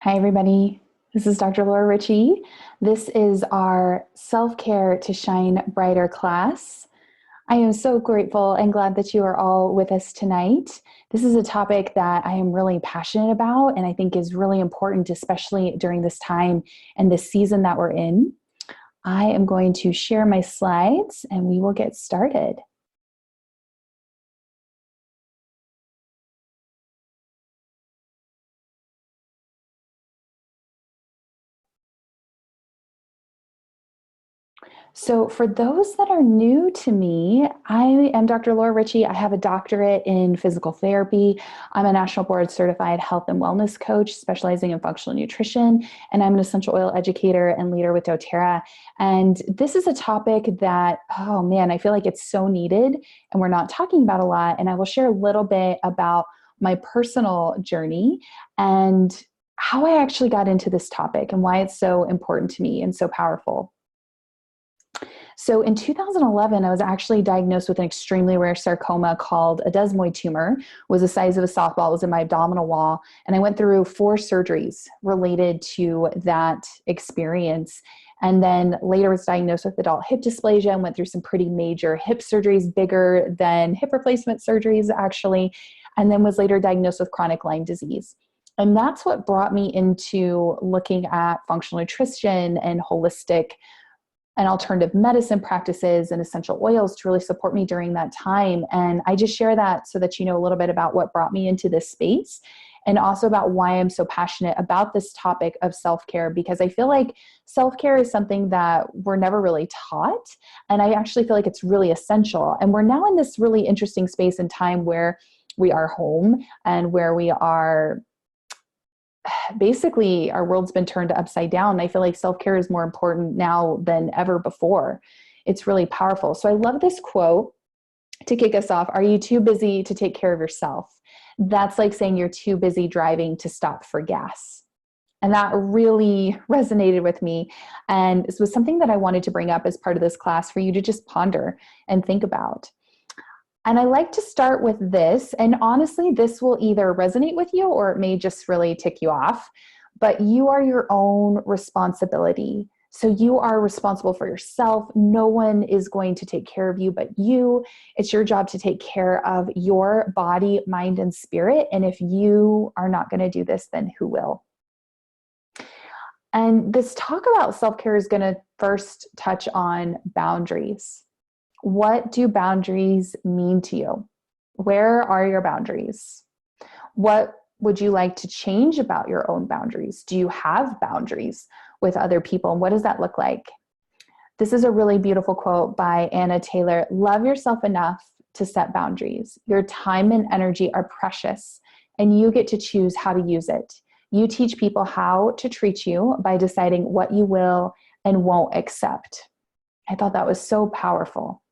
Hi, everybody. This is Dr. Laura Ritchie. This is our Self Care to Shine Brighter class. I am so grateful and glad that you are all with us tonight. This is a topic that I am really passionate about and I think is really important, especially during this time and this season that we're in. I am going to share my slides and we will get started. So, for those that are new to me, I am Dr. Laura Ritchie. I have a doctorate in physical therapy. I'm a national board certified health and wellness coach specializing in functional nutrition, and I'm an essential oil educator and leader with doTERRA. And this is a topic that, oh man, I feel like it's so needed and we're not talking about a lot. And I will share a little bit about my personal journey and how I actually got into this topic and why it's so important to me and so powerful. So in 2011, I was actually diagnosed with an extremely rare sarcoma called a desmoid tumor. It was the size of a softball. It was in my abdominal wall. And I went through 4 surgeries related to that experience. And then later was diagnosed with adult hip dysplasia and went through some pretty major hip surgeries, bigger than hip replacement surgeries, actually. And then was later diagnosed with chronic Lyme disease. And that's what brought me into looking at functional nutrition and holistic and alternative medicine practices and essential oils to really support me during that time. And I just share that so that you know a little bit about what brought me into this space and also about why I'm so passionate about this topic of self-care, because I feel like self-care is something that we're never really taught. And I actually feel like it's really essential. And we're now in this really interesting space and time where we are home and where we are basically our world's been turned upside down. I feel like self-care is more important now than ever before. It's really powerful. So I love this quote to kick us off. Are you too busy to take care of yourself? That's like saying you're too busy driving to stop for gas. And that really resonated with me. And this was something that I wanted to bring up as part of this class for you to just ponder and think about. And I like to start with this, and honestly, this will either resonate with you or it may just really tick you off, but you are your own responsibility. So you are responsible for yourself. No one is going to take care of you but you. It's your job to take care of your body, mind, and spirit. And if you are not going to do this, then who will? And this talk about self-care is going to first touch on boundaries. What do boundaries mean to you? Where are your boundaries? What would you like to change about your own boundaries? Do you have boundaries with other people? And what does that look like? This is a really beautiful quote by Anna Taylor. Love yourself enough to set boundaries. Your time and energy are precious, and you get to choose how to use it. You teach people how to treat you by deciding what you will and won't accept. I thought that was so powerful.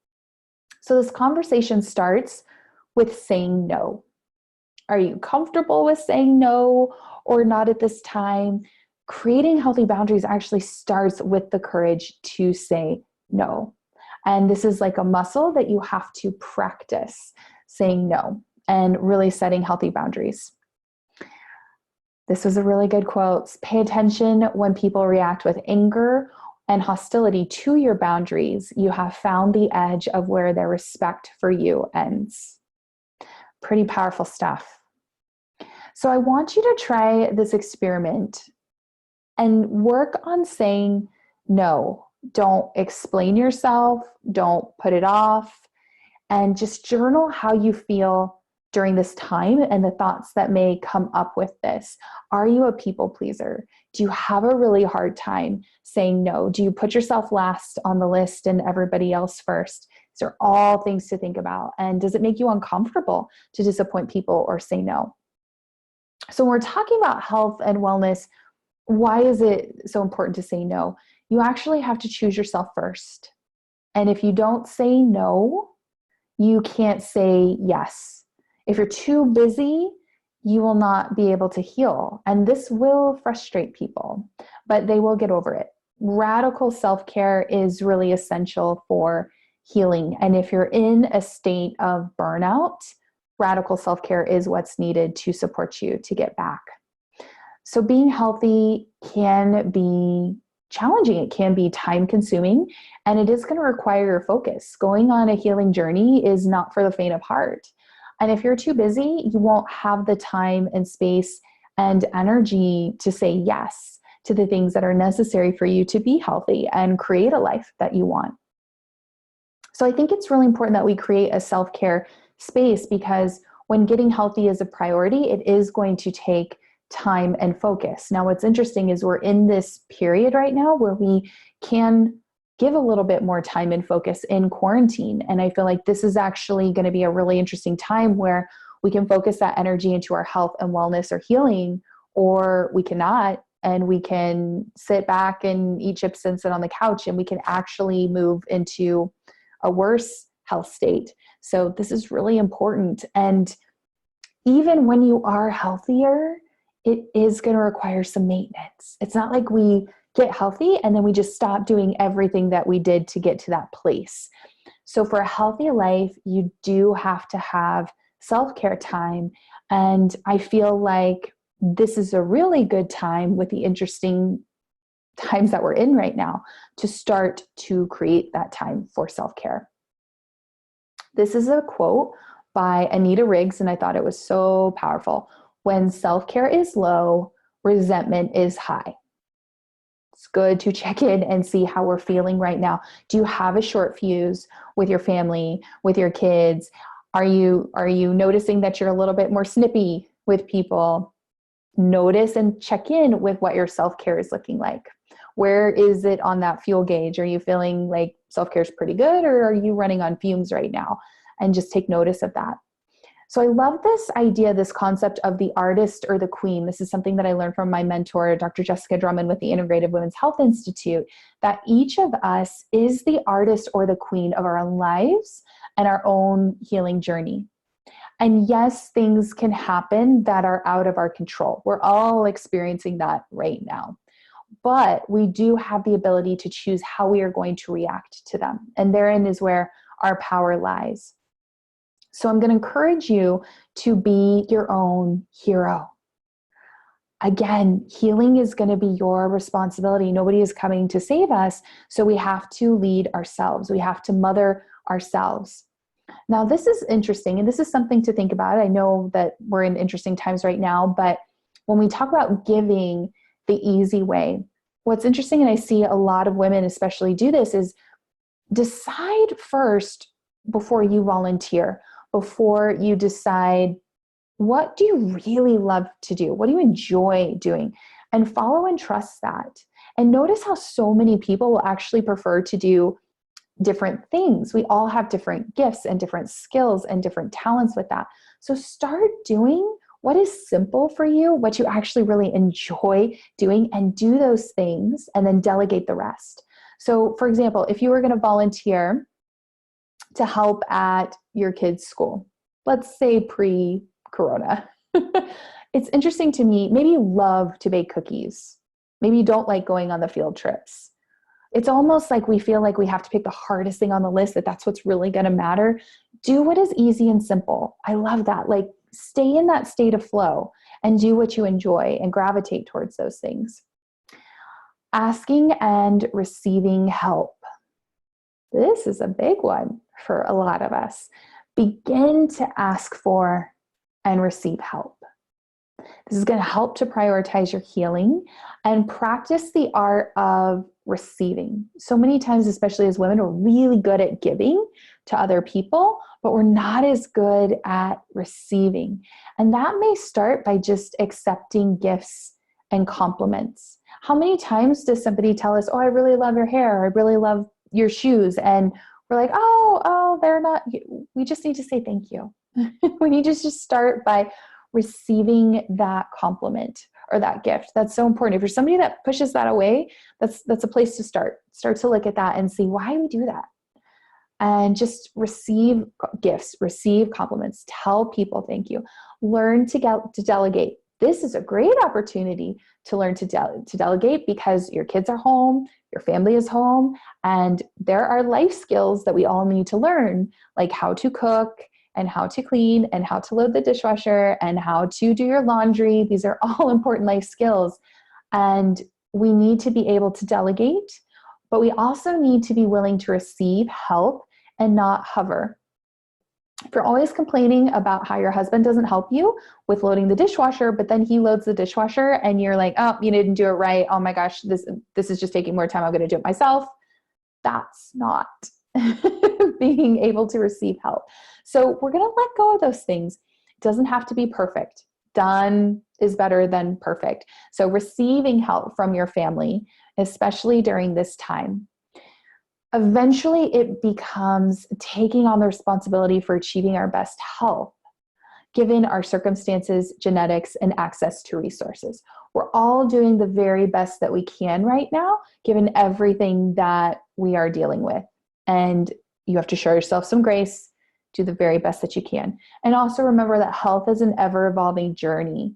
So this conversation starts with saying no. Are you comfortable with saying no or not at this time? Creating healthy boundaries actually starts with the courage to say no. And this is like a muscle that you have to practice, saying no and really setting healthy boundaries. This was a really good quote. Pay attention when people react with anger and hostility to your boundaries. You have found the edge of where their respect for you ends. Pretty powerful stuff. So I want you to try this experiment and work on saying no. Don't explain yourself. Don't put it off. And just journal how you feel during this time and the thoughts that may come up with this. Are you a people pleaser? Do you have a really hard time saying no? Do you put yourself last on the list and everybody else first? These are all things to think about. And does it make you uncomfortable to disappoint people or say no? So when we're talking about health and wellness, why is it so important to say no? You actually have to choose yourself first. And if you don't say no, you can't say yes. If you're too busy, you will not be able to heal. And this will frustrate people, but they will get over it. Radical self-care is really essential for healing. And if you're in a state of burnout, radical self-care is what's needed to support you to get back. So being healthy can be challenging. It can be time consuming, and it is going to require your focus. Going on a healing journey is not for the faint of heart. And if you're too busy, you won't have the time and space and energy to say yes to the things that are necessary for you to be healthy and create a life that you want. So I think it's really important that we create a self-care space, because when getting healthy is a priority, it is going to take time and focus. Now, what's interesting is we're in this period right now where we can give a little bit more time and focus in quarantine. And I feel like this is actually going to be a really interesting time where we can focus that energy into our health and wellness or healing, or we cannot. And we can sit back and eat chips and sit on the couch, and we can actually move into a worse health state. So this is really important. And even when you are healthier, it is going to require some maintenance. It's not like we get healthy and then we just stop doing everything that we did to get to that place. So for a healthy life, you do have to have self-care time. And I feel like this is a really good time, with the interesting times that we're in right now, to start to create that time for self-care. This is a quote by Anita Riggs, and I thought it was so powerful. When self-care is low, resentment is high. It's good to check in and see how we're feeling right now. Do you have a short fuse with your family, with your kids? Are you noticing that you're a little bit more snippy with people? Notice and check in with what your self-care is looking like. Where is it on that fuel gauge? Are you feeling like self-care is pretty good, or are you running on fumes right now? And just take notice of that. So I love this idea, this concept of the artist or the queen. This is something that I learned from my mentor, Dr. Jessica Drummond with the Integrative Women's Health Institute, that each of us is the artist or the queen of our own lives and our own healing journey. And yes, things can happen that are out of our control. We're all experiencing that right now. But we do have the ability to choose how we are going to react to them. And therein is where our power lies. So I'm going to encourage you to be your own hero. Again, healing is going to be your responsibility. Nobody is coming to save us. So we have to lead ourselves. We have to mother ourselves. Now, this is interesting, and this is something to think about. I know that we're in interesting times right now, but when we talk about giving the easy way, what's interesting, and I see a lot of women especially do this, is decide first before you volunteer, before you decide, what do you really love to do? What do you enjoy doing? And follow and trust that. And notice how so many people will actually prefer to do different things. We all have different gifts and different skills and different talents with that. So start doing what is simple for you, what you actually really enjoy doing, and do those things, and then delegate the rest. So for example, if you were going to volunteer to help at your kids' school, let's say pre-corona, it's interesting to me, maybe you love to bake cookies. Maybe you don't like going on the field trips. It's almost like we feel like we have to pick the hardest thing on the list, that's what's really going to matter. Do what is easy and simple. I love that. Like, stay in that state of flow and do what you enjoy and gravitate towards those things. Asking and receiving help. This is a big one for a lot of us. Begin to ask for and receive help. This is going to help to prioritize your healing and practice the art of receiving. So many times, especially as women, we're really good at giving to other people, but we're not as good at receiving. And that may start by just accepting gifts and compliments. How many times does somebody tell us, oh, I really love your hair, I really love your shoes, and we're like, oh, they're not, we just need to say thank you. We need to just start by receiving that compliment or that gift. That's so important. If you're somebody that pushes that away, that's a place to start. Start to look at that and see, why do we do that? And just receive gifts, receive compliments, tell people thank you. Learn to delegate. This is a great opportunity to learn to delegate, because your kids are home, your family is home, and there are life skills that we all need to learn, like how to cook and how to clean and how to load the dishwasher and how to do your laundry. These are all important life skills. And we need to be able to delegate, but we also need to be willing to receive help and not hover. If you're always complaining about how your husband doesn't help you with loading the dishwasher, but then he loads the dishwasher and you're like, oh, you didn't do it right. Oh my gosh, this is just taking more time. I'm going to do it myself. That's not being able to receive help. So we're going to let go of those things. It doesn't have to be perfect. Done is better than perfect. So receiving help from your family, especially during this time, eventually it becomes taking on the responsibility for achieving our best health, given our circumstances, genetics, and access to resources. We're all doing the very best that we can right now, given everything that we are dealing with. And you have to show yourself some grace, do the very best that you can. And also remember that health is an ever-evolving journey.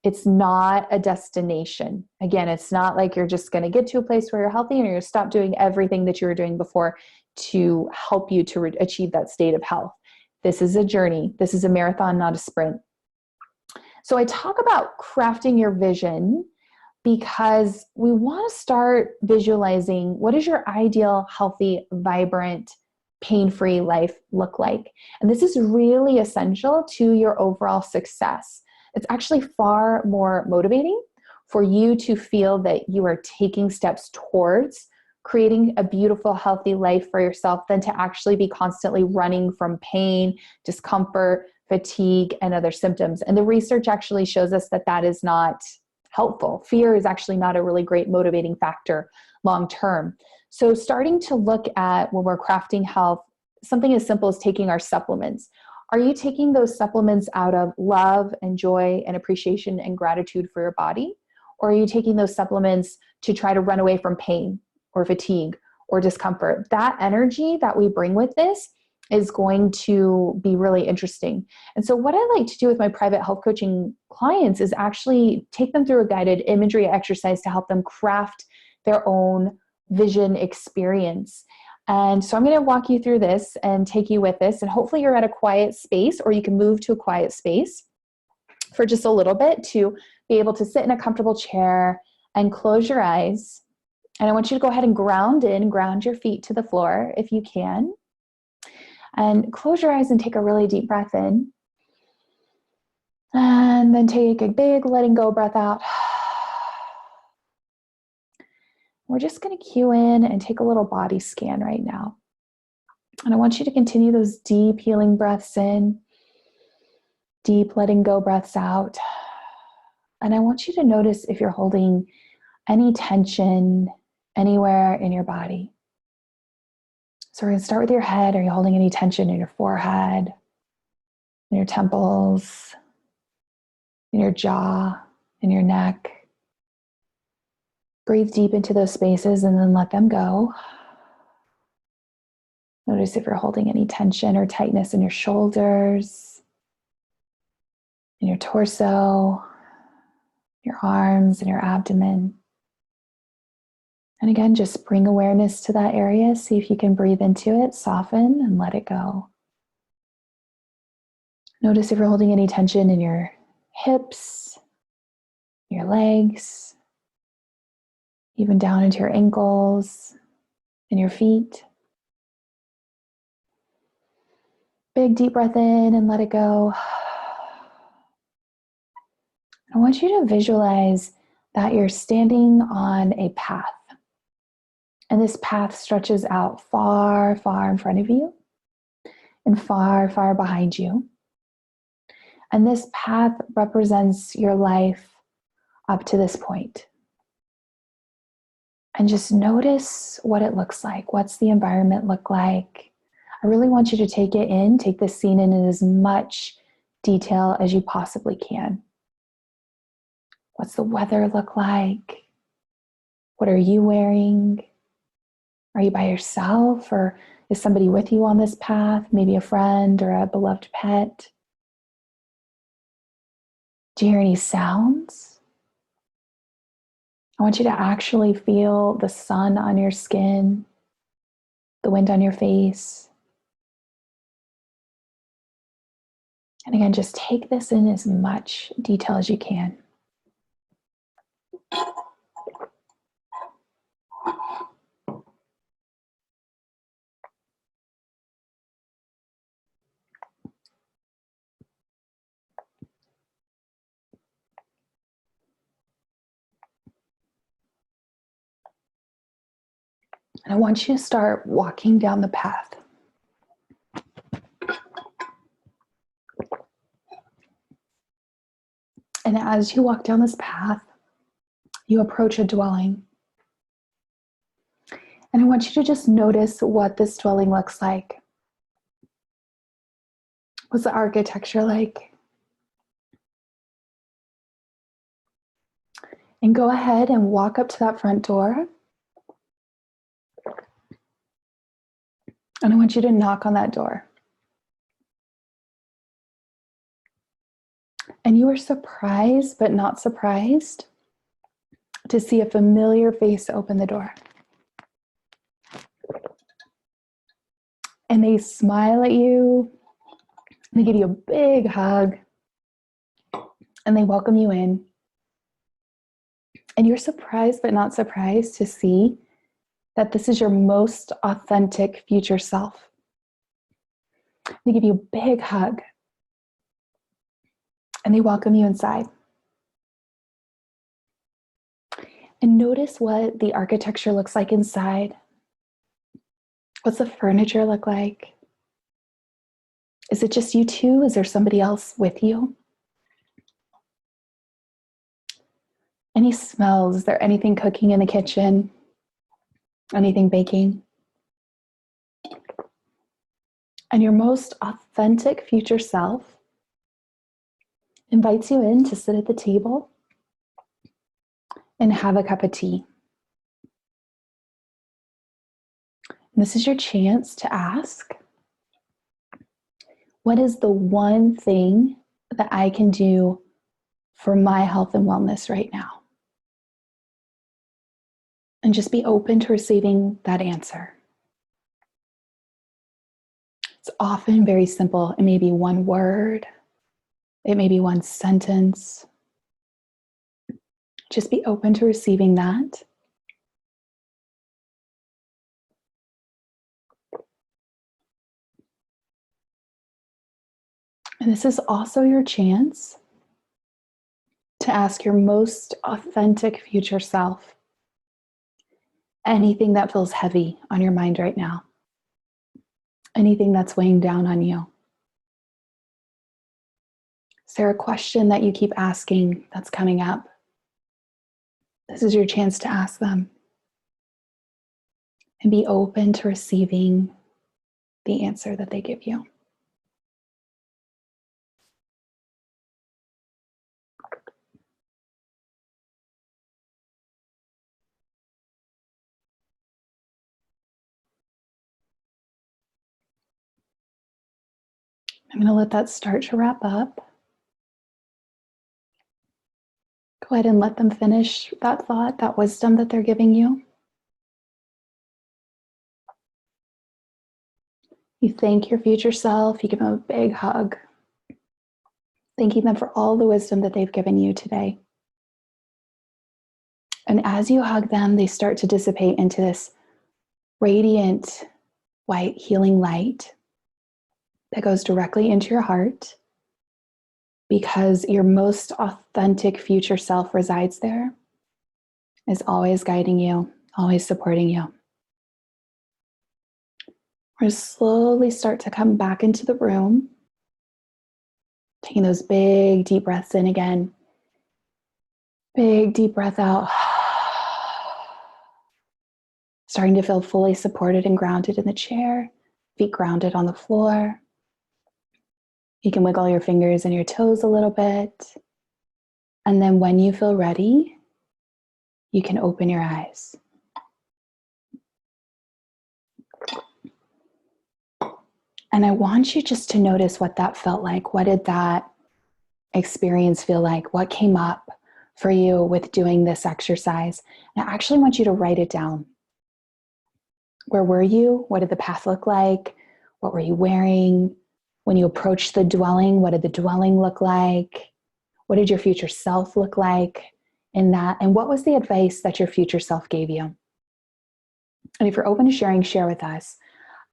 It's not a destination. Again, it's not like you're just going to get to a place where you're healthy and you're going to stop doing everything that you were doing before to help you to achieve that state of health. This is a journey. This is a marathon, not a sprint. So I talk about crafting your vision because we want to start visualizing what does your ideal, healthy, vibrant, pain-free life look like? And this is really essential to your overall success. It's actually far more motivating for you to feel that you are taking steps towards creating a beautiful, healthy life for yourself than to actually be constantly running from pain, discomfort, fatigue, and other symptoms. And the research actually shows us that that is not helpful. Fear is actually not a really great motivating factor long term. So starting to look at when we're crafting health, something as simple as taking our supplements. Are you taking those supplements out of love and joy and appreciation and gratitude for your body? Or are you taking those supplements to try to run away from pain or fatigue or discomfort? That energy that we bring with this is going to be really interesting. And so what I like to do with my private health coaching clients is actually take them through a guided imagery exercise to help them craft their own vision experience. And so I'm going to walk you through this and take you with this. And hopefully you're at a quiet space, or you can move to a quiet space for just a little bit to be able to sit in a comfortable chair and close your eyes. And I want you to go ahead and ground your feet to the floor if you can. And close your eyes and take a really deep breath in. And then take a big letting go breath out. We're just going to cue in and take a little body scan right now. And I want you to continue those deep healing breaths in, deep letting go breaths out. And I want you to notice if you're holding any tension anywhere in your body. So we're going to start with your head. Are you holding any tension in your forehead, in your temples, in your jaw, in your neck? Breathe deep into those spaces and then let them go. Notice if you're holding any tension or tightness in your shoulders, in your torso, your arms, and your abdomen. And again, just bring awareness to that area. See if you can breathe into it, soften, and let it go. Notice if you're holding any tension in your hips, your legs, even down into your ankles and your feet. Big deep breath in and let it go. I want you to visualize that you're standing on a path. And this path stretches out far, far in front of you and far, far behind you. And this path represents your life up to this point. And just notice what it looks like. What's the environment look like? I really want you to take it in, take this scene in as much detail as you possibly can. What's the weather look like? What are you wearing? Are you by yourself, or is somebody with you on this path? Maybe a friend or a beloved pet? Do you hear any sounds? I want you to actually feel the sun on your skin, the wind on your face. And again, just take this in as much detail as you can. And I want you to start walking down the path. And as you walk down this path, you approach a dwelling. And I want you to just notice what this dwelling looks like. What's the architecture like? And go ahead and walk up to that front door. And I want you to knock on that door. And you are surprised, but not surprised, to see a familiar face open the door. And they smile at you, they give you a big hug, and they welcome you in. And you're surprised, but not surprised, to see that this is your most authentic future self. They give you a big hug, and they welcome you inside. And notice what the architecture looks like inside. What's the furniture look like? Is it just you two? Is there somebody else with you? Any smells? Is there anything cooking in the kitchen? Anything baking? And your most authentic future self invites you in to sit at the table and have a cup of tea. And this is your chance to ask, what is the one thing that I can do for my health and wellness right now? And just be open to receiving that answer. It's often very simple. It may be one word. It may be one sentence. Just be open to receiving that. And this is also your chance to ask your most authentic future self anything that feels heavy on your mind right now, anything that's weighing down on you. Is there a question that you keep asking that's coming up? This is your chance to ask them and be open to receiving the answer that they give you. I'm going to let that start to wrap up. Go ahead and let them finish that thought, that wisdom that they're giving you. You thank your future self, you give them a big hug, thanking them for all the wisdom that they've given you today. And as you hug them, they start to dissipate into this radiant, white, healing light that goes directly into your heart, because your most authentic future self resides there, is always guiding you, always supporting you. We're slowly start to come back into the room, taking those big, deep breaths in again. Big, deep breath out. Starting to feel fully supported and grounded in the chair, feet grounded on the floor. You can wiggle your fingers and your toes a little bit. And then when you feel ready, you can open your eyes. And I want you just to notice what that felt like. What did that experience feel like? What came up for you with doing this exercise? And I actually want you to write it down. Where were you? What did the path look like? What were you wearing? When you approach the dwelling, what did the dwelling look like? What did your future self look like in that? And what was the advice that your future self gave you? And if you're open to sharing, share with us.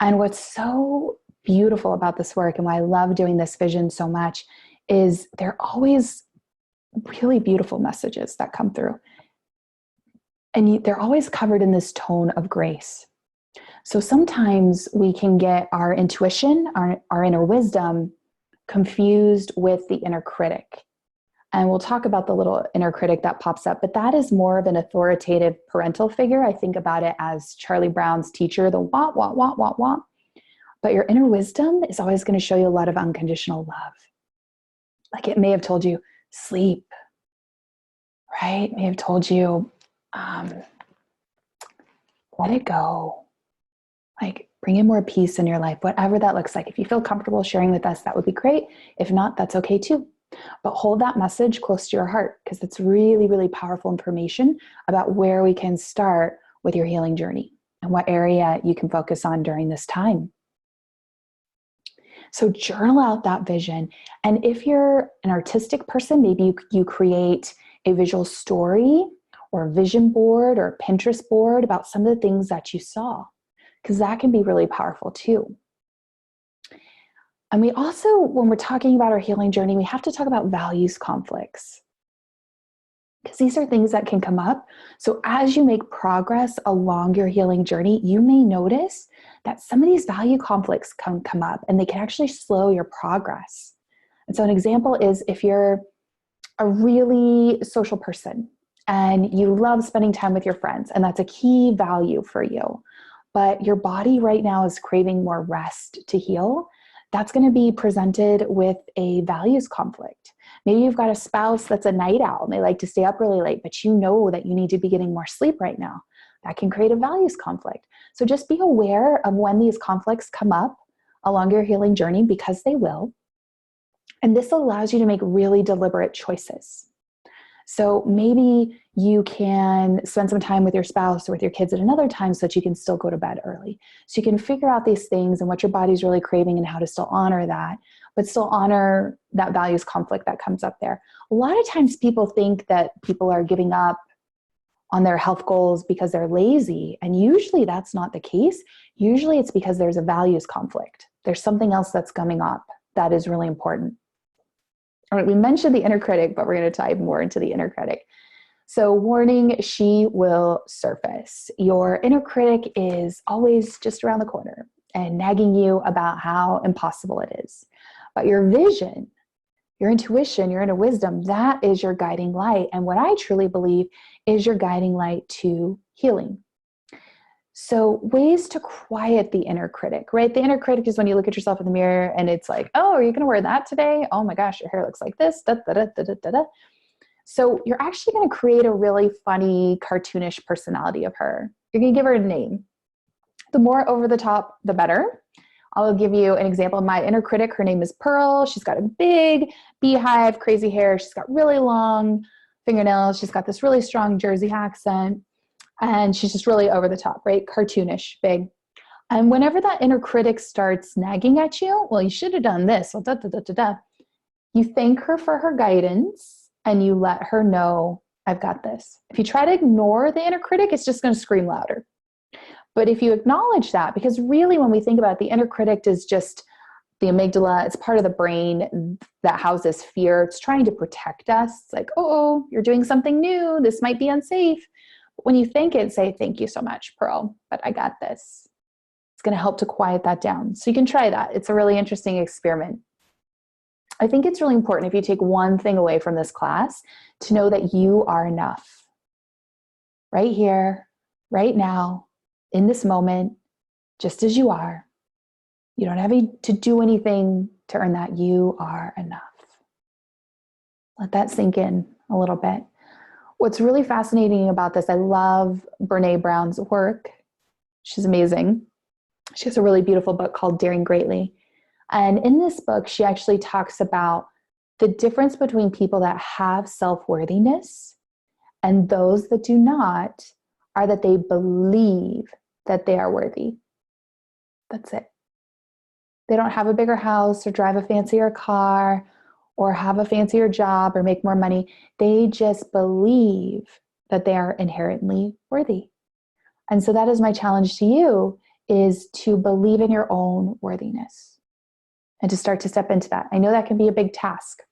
And what's so beautiful about this work and why I love doing this vision so much is there are always really beautiful messages that come through. And they're always covered in this tone of grace. So sometimes we can get our intuition, our inner wisdom, confused with the inner critic. And we'll talk about the little inner critic that pops up, but that is more of an authoritative parental figure. I think about it as Charlie Brown's teacher, the wah, wah, wah, wah, wah. But your inner wisdom is always going to show you a lot of unconditional love. Like it may have told you, sleep, right? It may have told you, let it go. Like bring in more peace in your life, whatever that looks like. If you feel comfortable sharing with us, that would be great. If not, that's okay too. But hold that message close to your heart because it's really, really powerful information about where we can start with your healing journey and what area you can focus on during this time. So journal out that vision. And if you're an artistic person, maybe you create a visual story or a vision board or a Pinterest board about some of the things that you saw, because that can be really powerful too. And we also, when we're talking about our healing journey, we have to talk about values conflicts, because these are things that can come up. So as you make progress along your healing journey, you may notice that some of these value conflicts come up and they can actually slow your progress. And so an example is if you're a really social person and you love spending time with your friends, and that's a key value for you, but your body right now is craving more rest to heal, that's going to be presented with a values conflict. Maybe you've got a spouse that's a night owl and they like to stay up really late, but you know that you need to be getting more sleep right now. That can create a values conflict. So just be aware of when these conflicts come up along your healing journey, because they will. And this allows you to make really deliberate choices. So maybe you can spend some time with your spouse or with your kids at another time so that you can still go to bed early. So you can figure out these things and what your body's really craving and how to still honor that, but still honor that values conflict that comes up there. A lot of times people think that people are giving up on their health goals because they're lazy. And usually that's not the case. Usually it's because there's a values conflict. There's something else that's coming up that is really important. All right, we mentioned the inner critic, but we're going to dive more into the inner critic. So warning, she will surface. Your inner critic is always just around the corner and nagging you about how impossible it is. But your vision, your intuition, your inner wisdom, that is your guiding light. And what I truly believe is your guiding light to healing. So ways to quiet the inner critic, right? The inner critic is when you look at yourself in the mirror and it's like, oh, are you going to wear that today? Oh my gosh, your hair looks like this. Da, da, da, da, da, da, da. So you're actually going to create a really funny, cartoonish personality of her. You're going to give her a name. The more over the top, the better. I'll give you an example of my inner critic. Her name is Pearl. She's got a big beehive, crazy hair. She's got really long fingernails. She's got this really strong Jersey accent. And she's just really over the top, right? Cartoonish, big. And whenever that inner critic starts nagging at you, well, you should have done this. Well, da, da, da, da, da. You thank her for her guidance and you let her know, I've got this. If you try to ignore the inner critic, it's just going to scream louder. But if you acknowledge that, because really when we think about it, the inner critic is just the amygdala, it's part of the brain that houses fear. It's trying to protect us. It's like, oh, you're doing something new. This might be unsafe. When you think it, say, thank you so much, Pearl, but I got this. It's going to help to quiet that down. So you can try that. It's a really interesting experiment. I think it's really important, if you take one thing away from this class, to know that you are enough. Right here, right now, in this moment, just as you are. You don't have to do anything to earn that. You are enough. Let that sink in a little bit. What's really fascinating about this, I love Brene Brown's work. She's amazing. She has a really beautiful book called Daring Greatly. And in this book, she actually talks about the difference between people that have self-worthiness and those that do not are that they believe that they are worthy. That's it. They don't have a bigger house or drive a fancier car or have a fancier job or make more money. They just believe that they are inherently worthy. And so that is my challenge to you, is to believe in your own worthiness and to start to step into that. I know that can be a big task.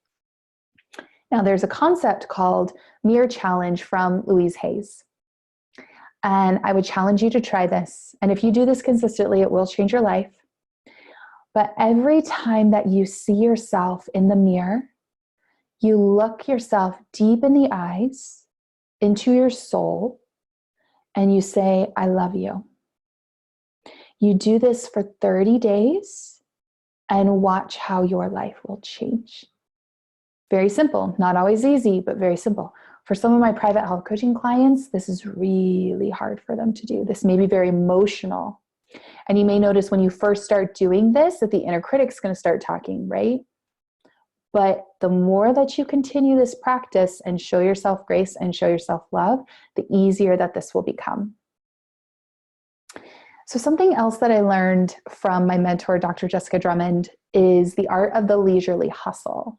Now, there's a concept called Mirror Challenge from Louise Hayes. And I would challenge you to try this. And if you do this consistently, it will change your life. But every time that you see yourself in the mirror, you look yourself deep in the eyes, into your soul, and you say, I love you. You do this for 30 days and watch how your life will change. Very simple, not always easy, but very simple. For some of my private health coaching clients, this is really hard for them to do. This may be very emotional. And you may notice when you first start doing this that the inner critic's going to start talking, right? But the more that you continue this practice and show yourself grace and show yourself love, the easier that this will become. So something else that I learned from my mentor, Dr. Jessica Drummond, is the art of the leisurely hustle.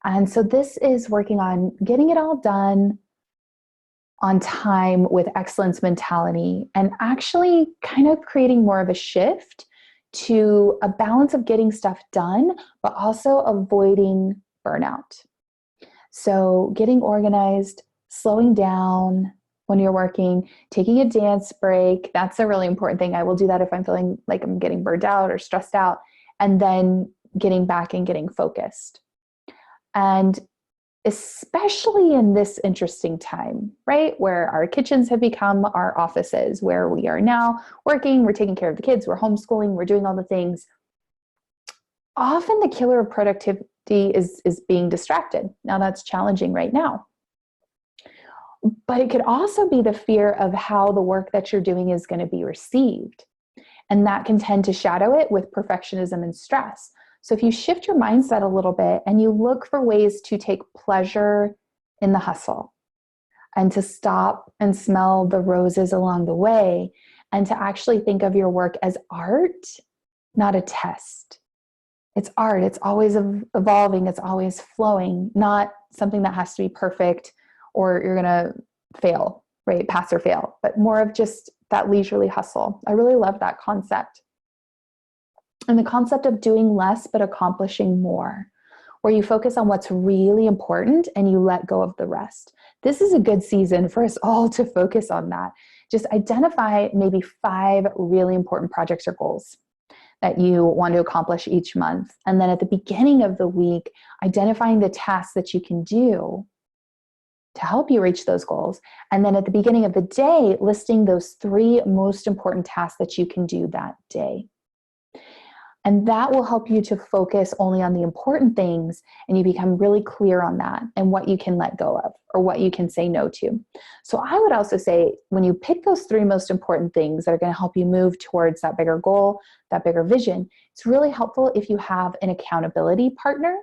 And so this is working on getting it all done on time with excellence mentality and actually kind of creating more of a shift to a balance of getting stuff done, but also avoiding burnout. So getting organized, slowing down when you're working, taking a dance break. That's a really important thing. I will do that if I'm feeling like I'm getting burnt out or stressed out, and then getting back and getting focused. And especially in this interesting time, right, where our kitchens have become our offices, where we are now working, we're taking care of the kids, we're homeschooling, we're doing all the things. Often the killer of productivity is being distracted. Now that's challenging right now. But it could also be the fear of how the work that you're doing is going to be received. And that can tend to shadow it with perfectionism and stress. So if you shift your mindset a little bit and you look for ways to take pleasure in the hustle and to stop and smell the roses along the way and to actually think of your work as art, not a test. It's art. It's always evolving. It's always flowing, not something that has to be perfect or you're going to fail, right? Pass or fail, but more of just that leisurely hustle. I really love that concept. And the concept of doing less but accomplishing more, where you focus on what's really important and you let go of the rest. This is a good season for us all to focus on that. Just identify maybe 5 really important projects or goals that you want to accomplish each month. And then at the beginning of the week, identifying the tasks that you can do to help you reach those goals. And then at the beginning of the day, listing those 3 most important tasks that you can do that day. And that will help you to focus only on the important things, and you become really clear on that and what you can let go of or what you can say no to. So I would also say when you pick those 3 most important things that are going to help you move towards that bigger goal, that bigger vision, it's really helpful if you have an accountability partner.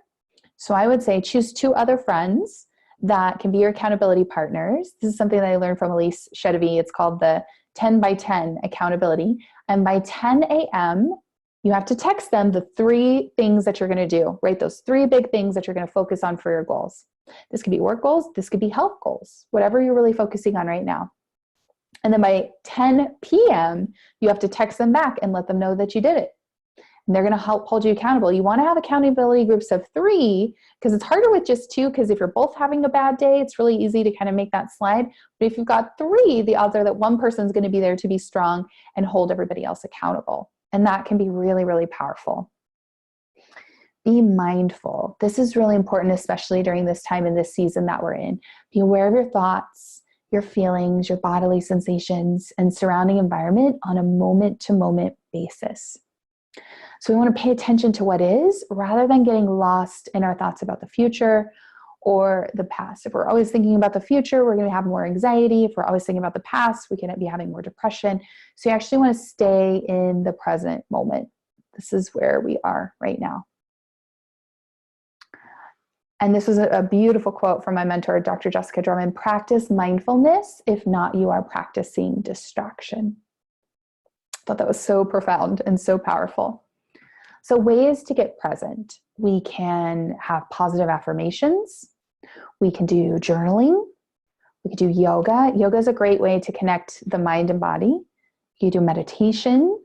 So I would say choose 2 other friends that can be your accountability partners. This is something that I learned from Elise Chedevy. It's called the 10 by 10 accountability. And by 10 a.m., you have to text them the 3 things that you're going to do, right? Those 3 big things that you're going to focus on for your goals. This could be work goals. This could be health goals, whatever you're really focusing on right now. And then by 10 p.m., you have to text them back and let them know that you did it. And they're going to help hold you accountable. You want to have accountability groups of 3 because it's harder with just 2, because if you're both having a bad day, it's really easy to kind of make that slide. But if you've got 3, the odds are that one person's going to be there to be strong and hold everybody else accountable. And that can be really, really powerful. Be mindful. This is really important, especially during this time in this season that we're in. Be aware of your thoughts, your feelings, your bodily sensations, and surrounding environment on a moment-to-moment basis. So we want to pay attention to what is rather than getting lost in our thoughts about the future or the past. If we're always thinking about the future, we're going to have more anxiety. If we're always thinking about the past, we can be having more depression. So you actually want to stay in the present moment. This is where we are right now. And this was a beautiful quote from my mentor, Dr. Jessica Drummond. Practice mindfulness. If not, you are practicing distraction. I thought that was so profound and so powerful. So ways to get present. We can have positive affirmations. We can do journaling. We can do yoga. Yoga is a great way to connect the mind and body. You do meditation.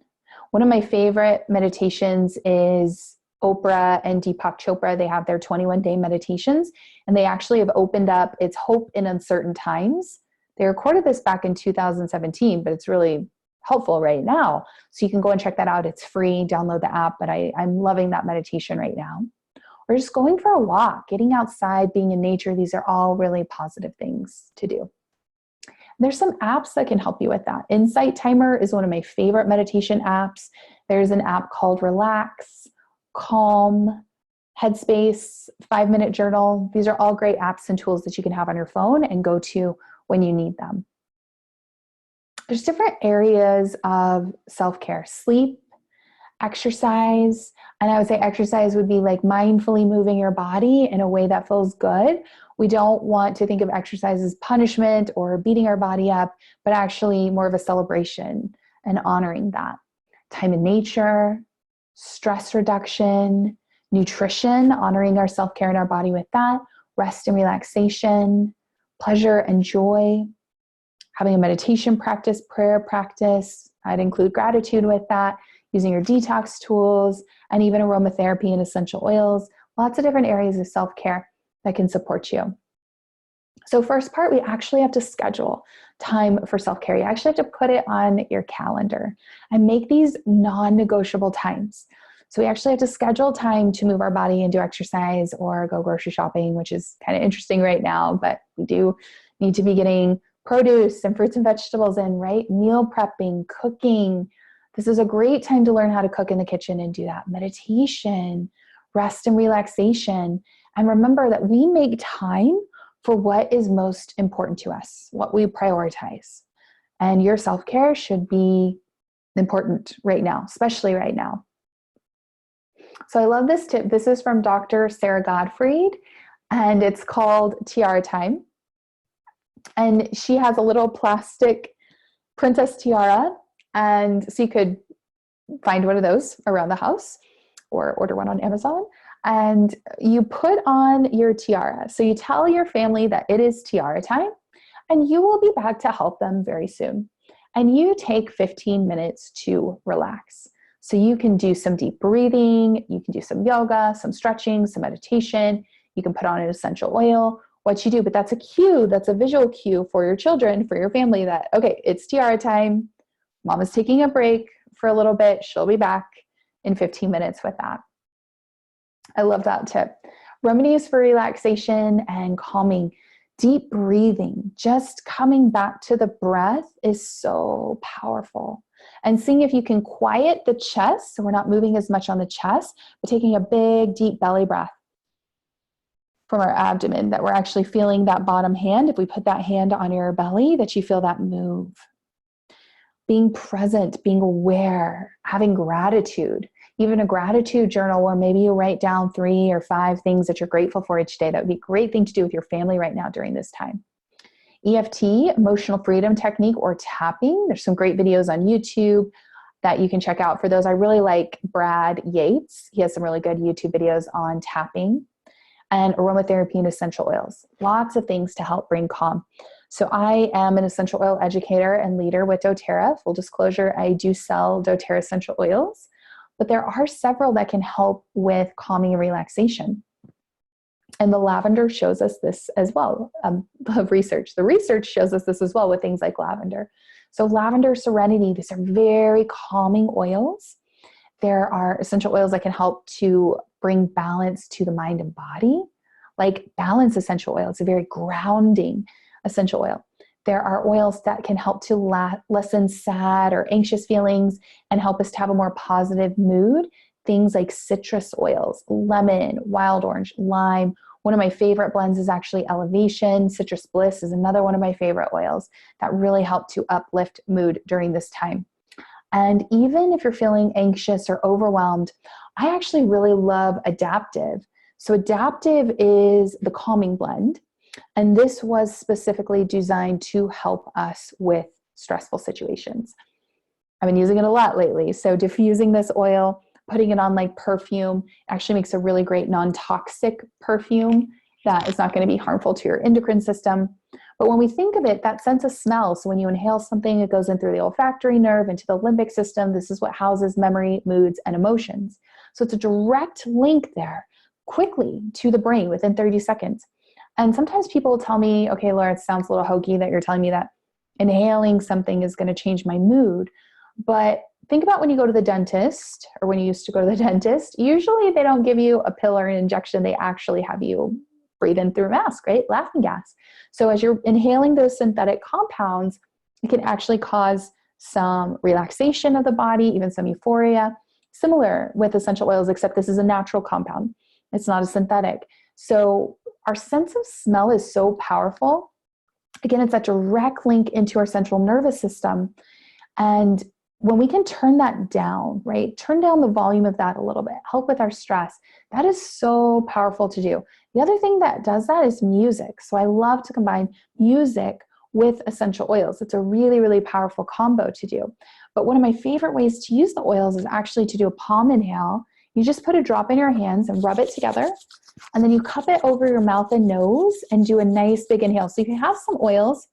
One of my favorite meditations is Oprah and Deepak Chopra. They have their 21-day meditations, and they actually have opened up It's Hope in Uncertain Times. They recorded this back in 2017, but it's really helpful right now. So you can go and check that out. It's free, download the app, but I'm loving that meditation right now. Or just going for a walk, getting outside, being in nature. These are all really positive things to do. There's some apps that can help you with that. Insight Timer is one of my favorite meditation apps. There's an app called Relax, Calm, Headspace, 5-Minute Journal. These are all great apps and tools that you can have on your phone and go to when you need them. There's different areas of self-care: sleep, exercise. And I would say exercise would be like mindfully moving your body in a way that feels good. We don't want to think of exercise as punishment or beating our body up, but actually more of a celebration and honoring that. Time in nature, stress reduction, nutrition, honoring our self-care and our body with that, rest and relaxation, pleasure and joy, having a meditation practice, prayer practice. I'd include gratitude with that, using your detox tools, and even aromatherapy and essential oils. Lots of different areas of self-care that can support you. So first part, we actually have to schedule time for self-care. You actually have to put it on your calendar and make these non-negotiable times. So we actually have to schedule time to move our body and do exercise or go grocery shopping, which is kind of interesting right now, but we do need to be getting produce and fruits and vegetables in, right? Meal prepping, cooking. This is a great time to learn how to cook in the kitchen and do that. Meditation, rest and relaxation. And remember that we make time for what is most important to us, what we prioritize. And your self-care should be important right now, especially right now. So I love this tip. This is from Dr. Sarah Gottfried, and it's called Tiara Time. And she has a little plastic princess tiara, and so you could find one of those around the house or order one on Amazon. And you put on your tiara. So you tell your family that it is tiara time, and you will be back to help them very soon. And you take 15 minutes to relax. So you can do some deep breathing, you can do some yoga, some stretching, some meditation, you can put on an essential oil, what you do, but that's a cue, that's a visual cue for your children, for your family that, okay, it's tiara time, mom is taking a break for a little bit, she'll be back in 15 minutes with that. I love that tip. Remedies for relaxation and calming. Deep breathing, just coming back to the breath is so powerful. And seeing if you can quiet the chest, so we're not moving as much on the chest, but taking a big, deep belly breath from our abdomen, that we're actually feeling that bottom hand. If we put that hand on your belly, that you feel that move. Being present, being aware, having gratitude. Even a gratitude journal where maybe you write down 3 or 5 things that you're grateful for each day. That would be a great thing to do with your family right now during this time. EFT, emotional freedom technique, or tapping. There's some great videos on YouTube that you can check out for those. I really like Brad Yates. He has some really good YouTube videos on tapping. And aromatherapy and essential oils. Lots of things to help bring calm. So I am an essential oil educator and leader with doTERRA. Full disclosure, I do sell doTERRA essential oils, but there are several that can help with calming and relaxation. And the lavender shows us this as well, of research. The research shows us this as well with things like lavender. So lavender, serenity, these are very calming oils. There are essential oils that can help to bring balance to the mind and body, like Balance essential oil. It's a very grounding essential oil. There are oils that can help to lessen sad or anxious feelings and help us to have a more positive mood. Things like citrus oils, lemon, wild orange, lime. One of my favorite blends is actually Elevation. Citrus Bliss is another one of my favorite oils that really help to uplift mood during this time. And even if you're feeling anxious or overwhelmed, I actually really love Adaptive. So Adaptive is the calming blend. And this was specifically designed to help us with stressful situations. I've been using it a lot lately. So diffusing this oil putting it on like perfume actually makes a really great non-toxic perfume that is not going to be harmful to your endocrine system. But when we think of it, that sense of smell, so when you inhale something, it goes in through the olfactory nerve into the limbic system. This is what houses memory, moods, and emotions. So it's a direct link there quickly to the brain within 30 seconds. And sometimes people tell me, okay, Laura, it sounds a little hokey that you're telling me that inhaling something is going to change my mood. But think about when you go to the dentist, or when you used to go to the dentist, usually they don't give you a pill or an injection. They actually have you breathe in through a mask, right? Laughing gas. So as you're inhaling those synthetic compounds, it can actually cause some relaxation of the body, even some euphoria. Similar with essential oils, except this is a natural compound. It's not a synthetic. So our sense of smell is so powerful. Again, it's that direct link into our central nervous system. And when we can turn that down, right? Turn down the volume of that a little bit, help with our stress. That is so powerful to do. The other thing that does that is music. So I love to combine music with essential oils. It's a really, really powerful combo to do. But one of my favorite ways to use the oils is actually to do a palm inhale. You just put a drop in your hands and rub it together. And then you cup it over your mouth and nose and do a nice big inhale. So you can have some oils.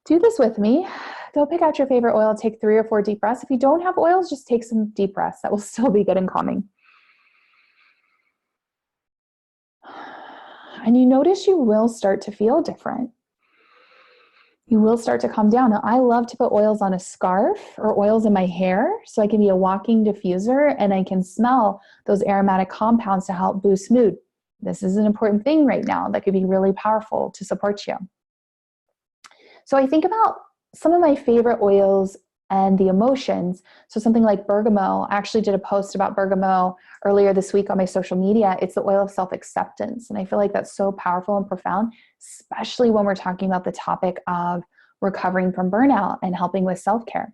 Do this with me. Go pick out your favorite oil, take 3 or 4 deep breaths. If you don't have oils, just take some deep breaths. That will still be good and calming. And you notice you will start to feel different. You will start to calm down. Now, I love to put oils on a scarf or oils in my hair so I can be a walking diffuser and I can smell those aromatic compounds to help boost mood. This is an important thing right now that could be really powerful to support you. So I think about some of my favorite oils and the emotions. So something like bergamot, I actually did a post about bergamot earlier this week on my social media. It's the oil of self-acceptance. And I feel like that's so powerful and profound, especially when we're talking about the topic of recovering from burnout and helping with self-care.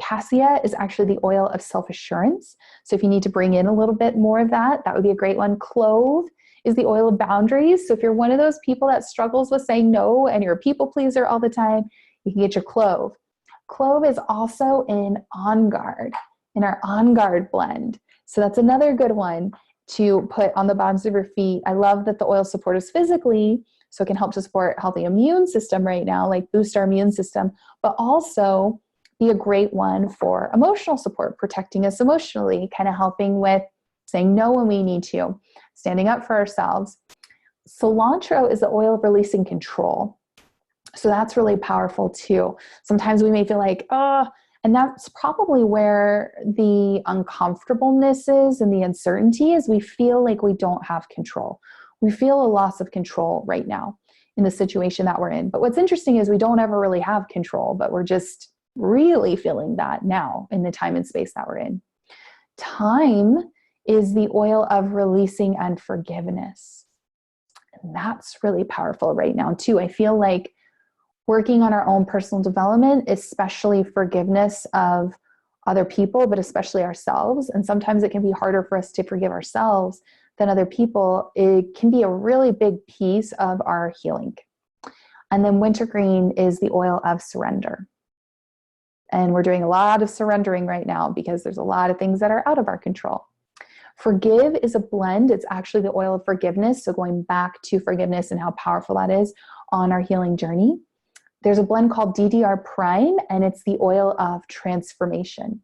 Cassia is actually the oil of self-assurance. So if you need to bring in a little bit more of that, that would be a great one. Clove is the oil of boundaries. So if you're one of those people that struggles with saying no and you're a people pleaser all the time, you can get your clove. Clove is also in On Guard, in our On Guard blend. So that's another good one to put on the bottoms of your feet. I love that the oil supports us physically, so it can help to support a healthy immune system right now, like boost our immune system, but also be a great one for emotional support, protecting us emotionally, kind of helping with saying no when we need to, standing up for ourselves. Cilantro is the oil of releasing control. So that's really powerful too. Sometimes we may feel like, and that's probably where the uncomfortableness is and the uncertainty is. We feel like we don't have control. We feel a loss of control right now in the situation that we're in. But what's interesting is we don't ever really have control, but we're just really feeling that now in the time and space that we're in. Thyme is the oil of releasing and forgiveness. And that's really powerful right now too. I feel like working on our own personal development, especially forgiveness of other people, but especially ourselves. And sometimes it can be harder for us to forgive ourselves than other people. It can be a really big piece of our healing. And then wintergreen is the oil of surrender. And we're doing a lot of surrendering right now because there's a lot of things that are out of our control. Forgive is a blend. It's actually the oil of forgiveness. So going back to forgiveness and how powerful that is on our healing journey. There's a blend called DDR Prime, and it's the oil of transformation.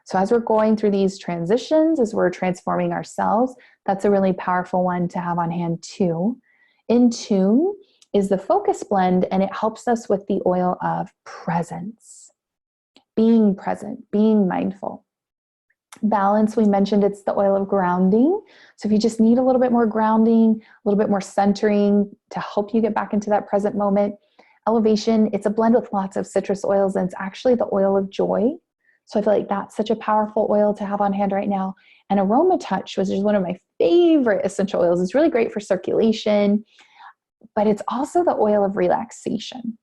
So as we're going through these transitions, as we're transforming ourselves, that's a really powerful one to have on hand too. In Tune is the focus blend, and it helps us with the oil of presence. Being present, being mindful. Balance, we mentioned it's the oil of grounding. So if you just need a little bit more grounding, a little bit more centering to help you get back into that present moment. Elevation, it's a blend with lots of citrus oils, and it's actually the oil of joy. So I feel like that's such a powerful oil to have on hand right now. And Aroma Touch, which is one of my favorite essential oils. It's really great for circulation, but it's also the oil of relaxation.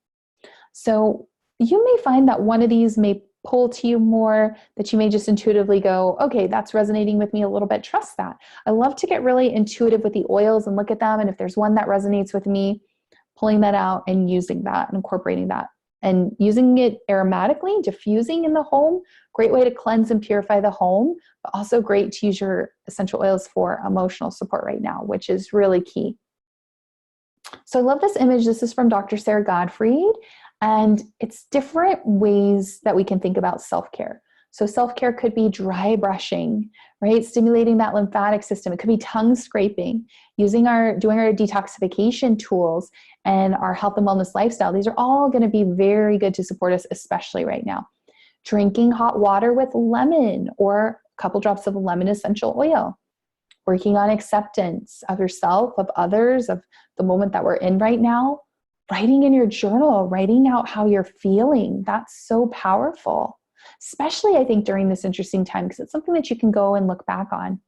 So you may find that one of these may pull to you more, that you may just intuitively go, okay, that's resonating with me a little bit. Trust that. I love to get really intuitive with the oils and look at them. And if there's one that resonates with me, pulling that out and using that and incorporating that. And using it aromatically, diffusing in the home, great way to cleanse and purify the home, but also great to use your essential oils for emotional support right now, which is really key. So I love this image. This is from Dr. Sarah Gottfried, and it's different ways that we can think about self-care. So self-care could be dry brushing, right? Stimulating that lymphatic system. It could be tongue scraping, doing our detoxification tools and our health and wellness lifestyle. These are all going to be very good to support us, especially right now. Drinking hot water with lemon or a couple drops of lemon essential oil. Working on acceptance of yourself, of others, of the moment that we're in right now. Writing in your journal, writing out how you're feeling. That's so powerful, especially I think during this interesting time, because it's something that you can go and look back on.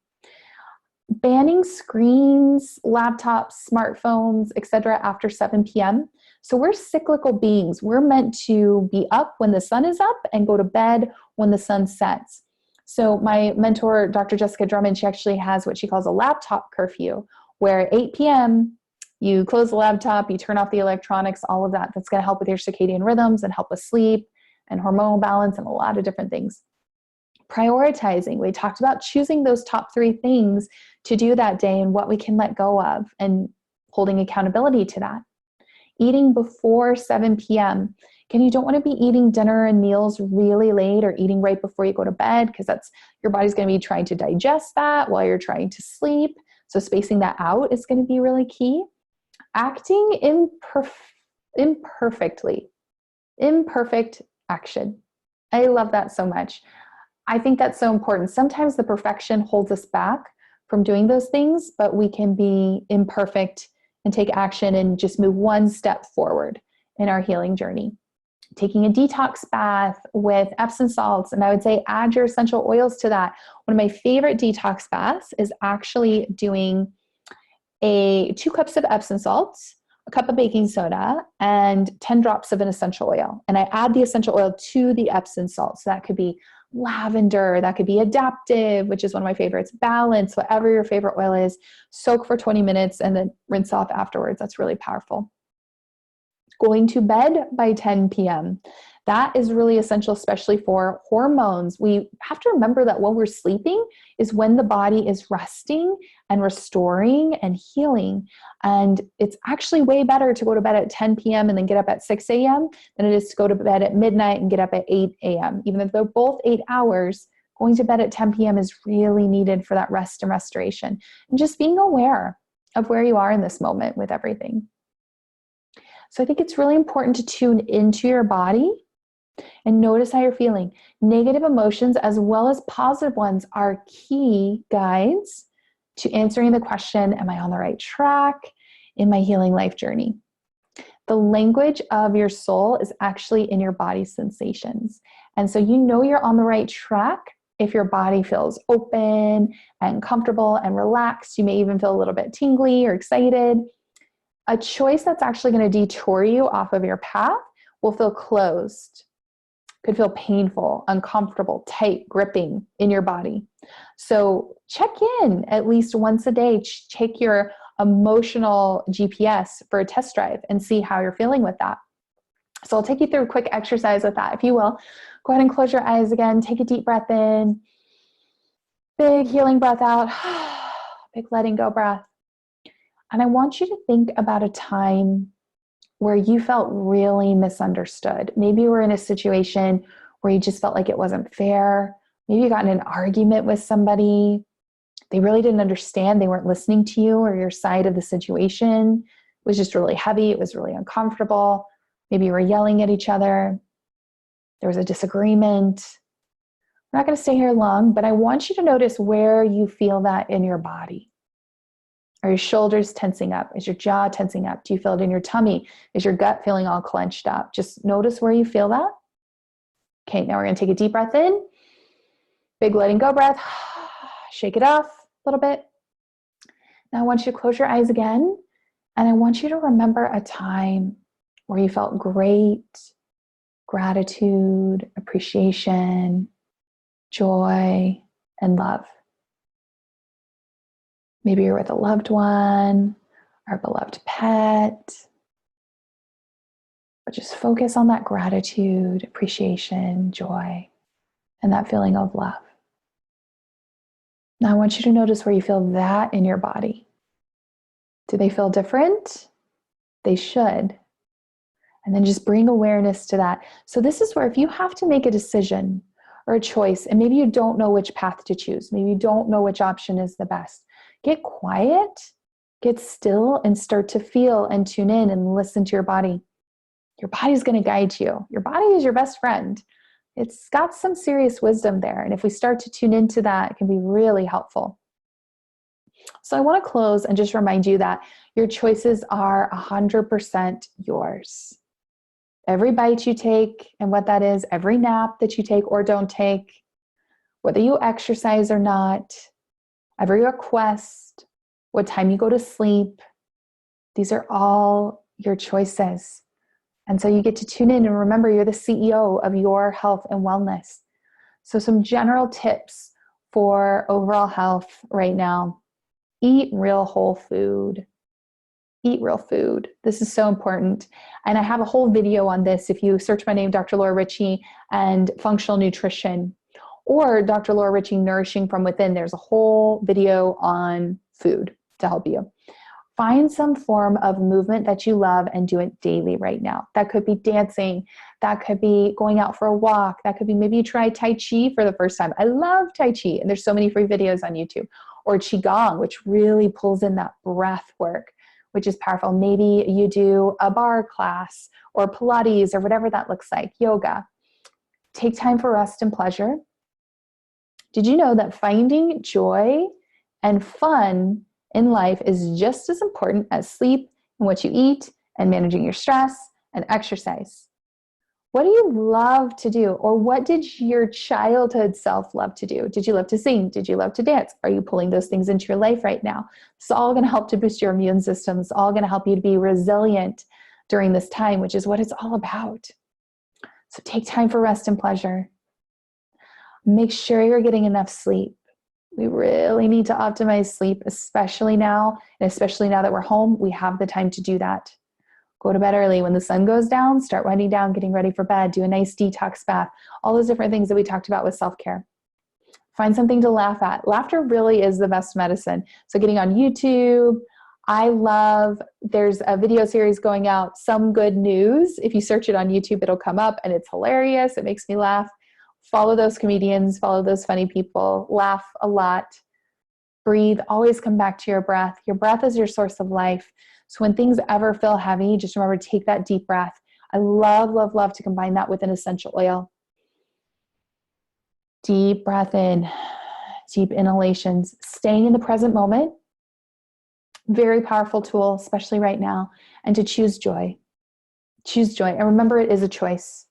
Banning screens, laptops, smartphones, etc. after 7 p.m. So we're cyclical beings. We're meant to be up when the sun is up and go to bed when the sun sets. So my mentor, Dr. Jessica Drummond, she actually has what she calls a laptop curfew, where at 8 p.m., you close the laptop, you turn off the electronics, all of that. That's going to help with your circadian rhythms and help with sleep and hormonal balance and a lot of different things. Prioritizing. We talked about choosing those top 3 things to do that day and what we can let go of and holding accountability to that. Eating before 7 p.m. Again, you don't want to be eating dinner and meals really late or eating right before you go to bed, because your body's going to be trying to digest that while you're trying to sleep. So spacing that out is going to be really key. Acting imperfectly. Imperfect action. I love that so much. I think that's so important. Sometimes the perfection holds us back from doing those things, but we can be imperfect and take action and just move one step forward in our healing journey. Taking a detox bath with Epsom salts, and I would say add your essential oils to that. One of my favorite detox baths is actually doing 2 cups of Epsom salts, a cup of baking soda, and 10 drops of an essential oil. And I add the essential oil to the Epsom salt. So that could be lavender, that could be adaptive, which is one of my favorites, balance, whatever your favorite oil is. Soak for 20 minutes and then rinse off afterwards. That's really powerful. Going to bed by 10 p.m. That is really essential, especially for hormones. We have to remember that when we're sleeping is when the body is resting and restoring and healing. And it's actually way better to go to bed at 10 p.m. and then get up at 6 a.m. than it is to go to bed at midnight and get up at 8 a.m. Even if they're both 8 hours, going to bed at 10 p.m. is really needed for that rest and restoration. And just being aware of where you are in this moment with everything. So I think it's really important to tune into your body and notice how you're feeling. Negative emotions as well as positive ones are key guides to answering the question, am I on the right track in my healing life journey? The language of your soul is actually in your body's sensations. And so you know you're on the right track if your body feels open and comfortable and relaxed. You may even feel a little bit tingly or excited. A choice that's actually going to detour you off of your path will feel closed, could feel painful, uncomfortable, tight, gripping in your body. So check in at least once a day. Take your emotional GPS for a test drive and see how you're feeling with that. So I'll take you through a quick exercise with that. If you will, go ahead and close your eyes again. Take a deep breath in. Big healing breath out. Big letting go breath. And I want you to think about a time where you felt really misunderstood. Maybe you were in a situation where you just felt like it wasn't fair. Maybe you got in an argument with somebody. They really didn't understand. They weren't listening to you or your side of the situation. It was just really heavy. It was really uncomfortable. Maybe you were yelling at each other. There was a disagreement. I'm not going to stay here long, but I want you to notice where you feel that in your body. Are your shoulders tensing up? Is your jaw tensing up? Do you feel it in your tummy? Is your gut feeling all clenched up? Just notice where you feel that. Okay, now we're going to take a deep breath in. Big letting go breath. Shake it off a little bit. Now I want you to close your eyes again, and I want you to remember a time where you felt great, gratitude, appreciation, joy, and love. Maybe you're with a loved one or a beloved pet, But just focus on that gratitude, appreciation, joy, and that feeling of love. Now I want you to notice where you feel that in your body. Do they feel different? They should. And then just bring awareness to that. So this is where if you have to make a decision or a choice, and maybe you don't know which path to choose, maybe you don't know which option is the best, get quiet, get still, and start to feel and tune in and listen to your body. Your body's going to guide you. Your body is your best friend. It's got some serious wisdom there. And if we start to tune into that, it can be really helpful. So I want to close and just remind you that your choices are 100% yours. Every bite you take and what that is, every nap that you take or don't take, whether you exercise or not, every request, what time you go to sleep, these are all your choices. And so you get to tune in and remember you're the CEO of your health and wellness. So some general tips for overall health right now. Eat real whole food. Eat real food. This is so important. And I have a whole video on this. If you search my name, Dr. Laura Ritchie, and functional nutrition, or Dr. Laura Ritchie, Nourishing from Within, there's a whole video on food to help you. Find some form of movement that you love and do it daily right now. That could be dancing. That could be going out for a walk. That could be maybe you try Tai Chi for the first time. I love Tai Chi, and there's so many free videos on YouTube. Or Qigong, which really pulls in that breath work, which is powerful. Maybe you do a bar class or Pilates or whatever that looks like, yoga. Take time for rest and pleasure. Did you know that finding joy and fun in life is just as important as sleep and what you eat and managing your stress and exercise? What do you love to do? Or what did your childhood self love to do? Did you love to sing? Did you love to dance? Are you pulling those things into your life right now? It's all going to help to boost your immune system. It's all going to help you to be resilient during this time, which is what it's all about. So take time for rest and pleasure. Make sure you're getting enough sleep. We really need to optimize sleep, especially now, and especially now that we're home, we have the time to do that. Go to bed early. When the sun goes down, start winding down, getting ready for bed, do a nice detox bath, all those different things that we talked about with self-care. Find something to laugh at. Laughter really is the best medicine. So getting on YouTube, there's a video series going out, Some Good News. If you search it on YouTube, it'll come up and it's hilarious. It makes me laugh. Follow those comedians, follow those funny people, laugh a lot, breathe, always come back to your breath. Your breath is your source of life. So when things ever feel heavy, just remember to take that deep breath. I love, love, love to combine that with an essential oil. Deep breath in, deep inhalations, staying in the present moment. Very powerful tool, especially right now. And to choose joy. Choose joy. And remember, it is a choice.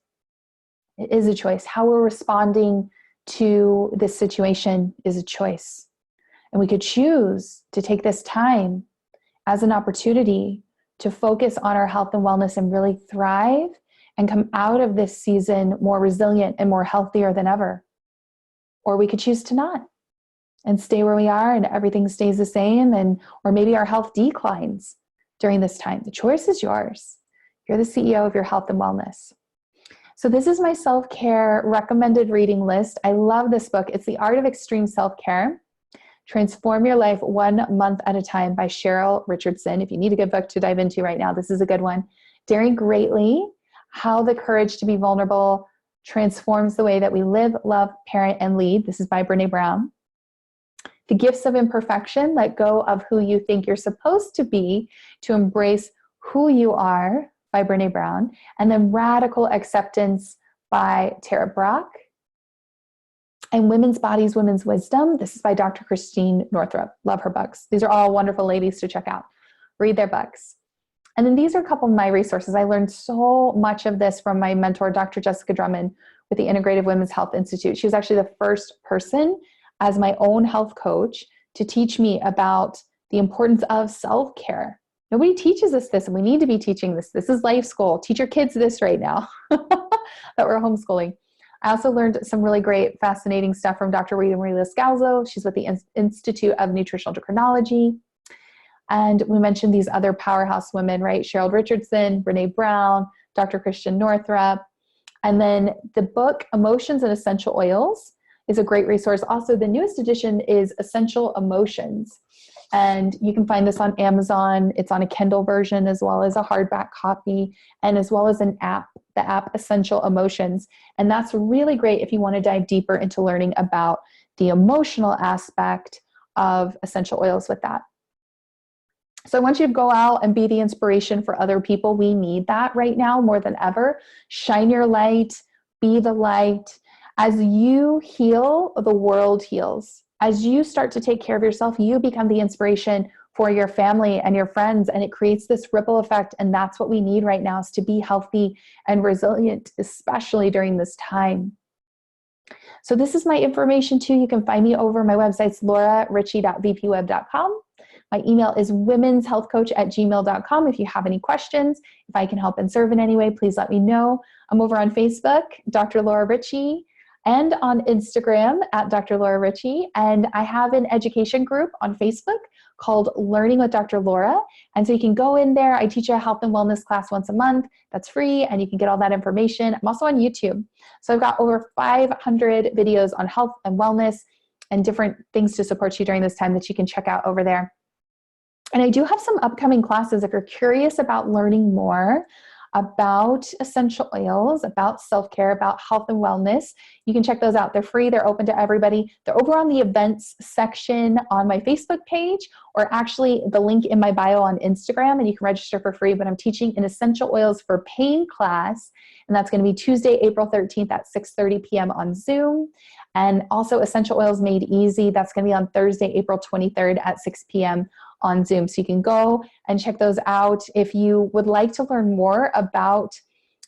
It is a choice. How we're responding to this situation is a choice. And we could choose to take this time as an opportunity to focus on our health and wellness and really thrive and come out of this season more resilient and more healthier than ever. Or we could choose to not and stay where we are and everything stays the same, or maybe our health declines during this time. The choice is yours. You're the CEO of your health and wellness. So this is my self-care recommended reading list. I love this book. It's The Art of Extreme Self-Care. Transform Your Life 1 Month at a Time by Cheryl Richardson. If you need a good book to dive into right now, this is a good one. Daring Greatly, How the Courage to be Vulnerable Transforms the Way That We Live, Love, Parent, and Lead. This is by Brené Brown. The Gifts of Imperfection, Let Go of Who You Think You're Supposed to Be to Embrace Who You Are by Brené Brown. And then Radical Acceptance by Tara Brach. And Women's Bodies, Women's Wisdom. This is by Dr. Christine Northrup. Love her books. These are all wonderful ladies to check out. Read their books. And then these are a couple of my resources. I learned so much of this from my mentor, Dr. Jessica Drummond, with the Integrative Women's Health Institute. She was actually the first person as my own health coach to teach me about the importance of self-care. Nobody teaches us this, and we need to be teaching this. This is life school. Teach your kids this right now that we're homeschooling. I also learned some really great, fascinating stuff from Dr. Rita Marie Scalzo. She's with the Institute of Nutritional Endocrinology. And we mentioned these other powerhouse women, right? Cheryl Richardson, Brené Brown, Dr. Christian Northrup. And then the book, Emotions and Essential Oils, is a great resource. Also, the newest edition is Essential Emotions. And you can find this on Amazon. It's on a Kindle version as well as a hardback copy, and as well as an app, the app Essential Emotions. And that's really great if you want to dive deeper into learning about the emotional aspect of essential oils with that. So I want you to go out and be the inspiration for other people. We need that right now more than ever. Shine your light, be the light. As you heal, the world heals. As you start to take care of yourself, you become the inspiration for your family and your friends, and it creates this ripple effect. And that's what we need right now, is to be healthy and resilient, especially during this time. So this is my information too. You can find me over my website's lauraritchie.vpweb.com. My email is womenshealthcoach@gmail.com. If you have any questions, if I can help and serve in any way, please let me know. I'm over on Facebook, Dr. Laura Ritchie, and on Instagram at Dr. Laura Ritchie. And I have an education group on Facebook called Learning with Dr. Laura. And so you can go in there. I teach a health and wellness class once a month. That's free, and you can get all that information. I'm also on YouTube. So I've got over 500 videos on health and wellness and different things to support you during this time that you can check out over there. And I do have some upcoming classes if you're curious about learning more about essential oils, about self-care, about health and wellness. You can check those out. They're free. They're open to everybody. They're over on the events section on my Facebook page, or actually the link in my bio on Instagram, and you can register for free. But I'm teaching an essential oils for pain class, and that's going to be Tuesday, April 13th at 6:30 p.m. on Zoom. And also Essential Oils Made Easy. That's going to be on Thursday, April 23rd at 6 p.m. on Zoom. So you can go and check those out. If you would like to learn more about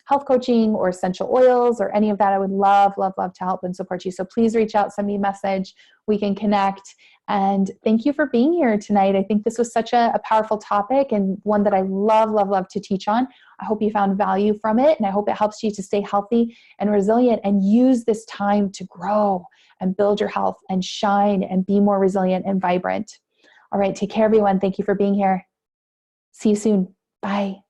health coaching or essential oils or any of that, I would love, love, love to help and support you. So please reach out, send me a message. We can connect. And thank you for being here tonight. I think this was such a powerful topic, and one that I love, love, love to teach on. I hope you found value from it, and I hope it helps you to stay healthy and resilient and use this time to grow and build your health and shine and be more resilient and vibrant. All right, take care, everyone. Thank you for being here. See you soon. Bye.